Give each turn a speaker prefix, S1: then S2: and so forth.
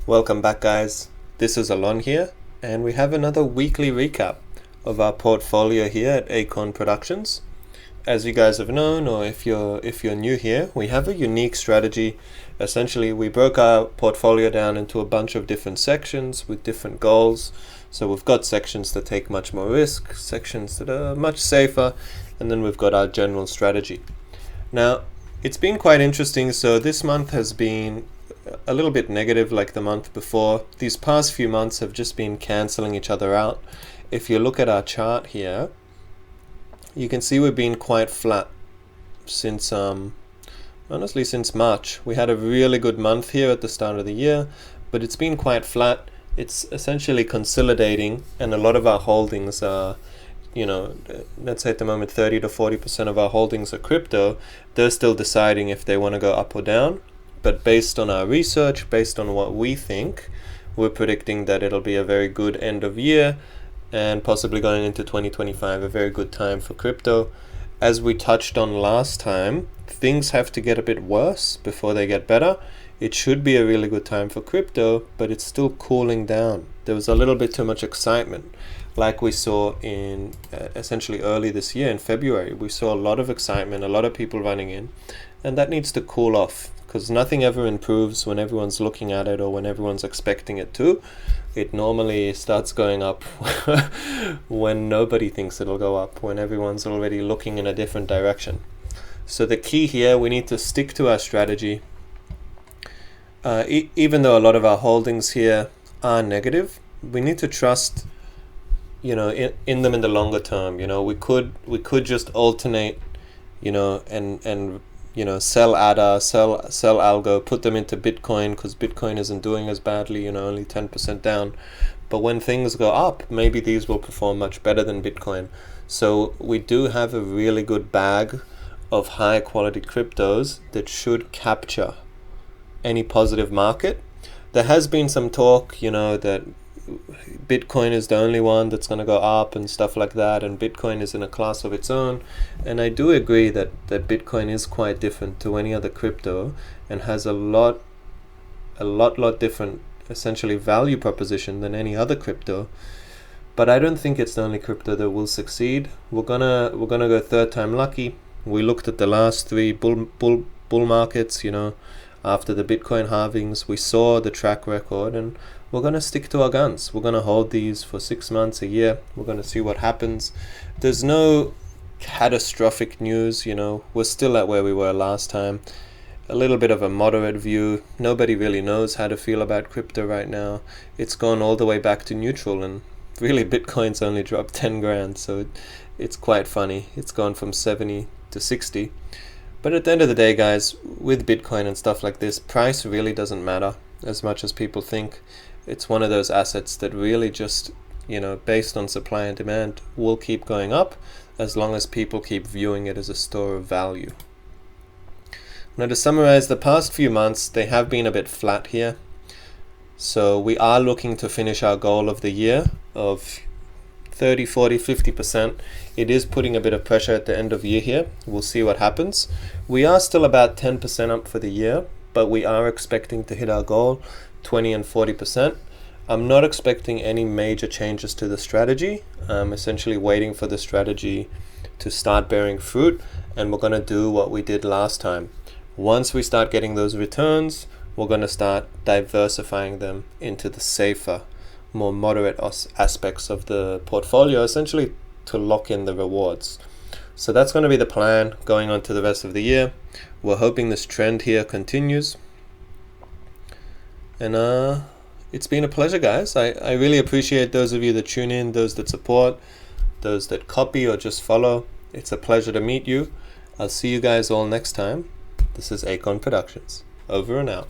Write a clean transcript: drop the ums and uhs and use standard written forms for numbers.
S1: Welcome back, guys. This is Alon here, and we have another weekly recap of our portfolio here at AcornProductions. As you guys have known, or if you're new here, we have a unique strategy. Essentially, we broke our portfolio down into a bunch of different sections with different goals. So we've got sections that take much more risk, sections that are much safer, and then we've got our general strategy. Now, it's been quite interesting. So this month has been a little bit negative like the month before. These past few months have just been cancelling each other out. If you look at our chart here, you can see we've been quite flat since honestly since March. We had a really good month here at the start of the year, but it's been quite flat. It's essentially consolidating, and a lot of our holdings are, let's say at the moment 30 to 40% of our holdings are crypto. They're still deciding if they want to go up or down, but based on our research, based on what we think, we're predicting that it'll be a very good end of year and possibly going into 2025, a very good time for crypto. As we touched on last time, things have to get a bit worse before they get better. It should be a really good time for crypto, but it's still cooling down. There was a little bit too much excitement, like we saw in essentially early this year in February. We saw a lot of excitement, a lot of people running in, and that needs to cool off, because nothing ever improves when everyone's looking at it or when everyone's expecting it to. It normally starts going up when nobody thinks it'll go up, when everyone's already looking in a different direction. So the key here, we need to stick to our strategy. Even though a lot of our holdings here are negative, we need to trust, in them in the longer term. We could just alternate, and sell ADA, sell algo, put them into Bitcoin, because Bitcoin isn't doing as badly, only 10% down. But when things go up, maybe these will perform much better than Bitcoin. So we do have a really good bag of high quality cryptos that should capture any positive market. There has been some talk, that Bitcoin is the only one that's going to go up and stuff like that, and Bitcoin is in a class of its own. And I do agree that Bitcoin is quite different to any other crypto and has a lot different essentially value proposition than any other crypto. But I don't think it's the only crypto that will succeed. We're gonna go third time lucky. We looked at the last three bull markets, after the Bitcoin halvings. We saw the track record, and we're going to stick to our guns. We're going to hold these for 6 months, a year. We're going to see what happens. There's no catastrophic news, we're still at where we were last time. A little bit of a moderate view. Nobody really knows how to feel about crypto right now. It's gone all the way back to neutral, and really Bitcoin's only dropped 10 grand, so it's quite funny. It's gone from 70 to 60. But at the end of the day, guys, with Bitcoin and stuff like this, price really doesn't matter as much as people think. It's one of those assets that really just, based on supply and demand, will keep going up as long as people keep viewing it as a store of value. Now, to summarize, the past few months, they have been a bit flat here. So we are looking to finish our goal of the year of 30, 40, 50%. It is putting a bit of pressure at the end of the year here. We'll see what happens. We are still about 10% up for the year, but we are expecting to hit our goal, 20 and 40%. I'm not expecting any major changes to the strategy. I'm essentially waiting for the strategy to start bearing fruit, and we're going to do what we did last time. Once we start getting those returns, we're going to start diversifying them into the safer, more moderate aspects of the portfolio, essentially to lock in the rewards. So that's going to be the plan going on to the rest of the year. We're hoping this trend here continues. And it's been a pleasure, guys. I really appreciate those of you that tune in, those that support, those that copy or just follow. It's a pleasure to meet you. I'll see you guys all next time. This is Acorn Productions. Over and out.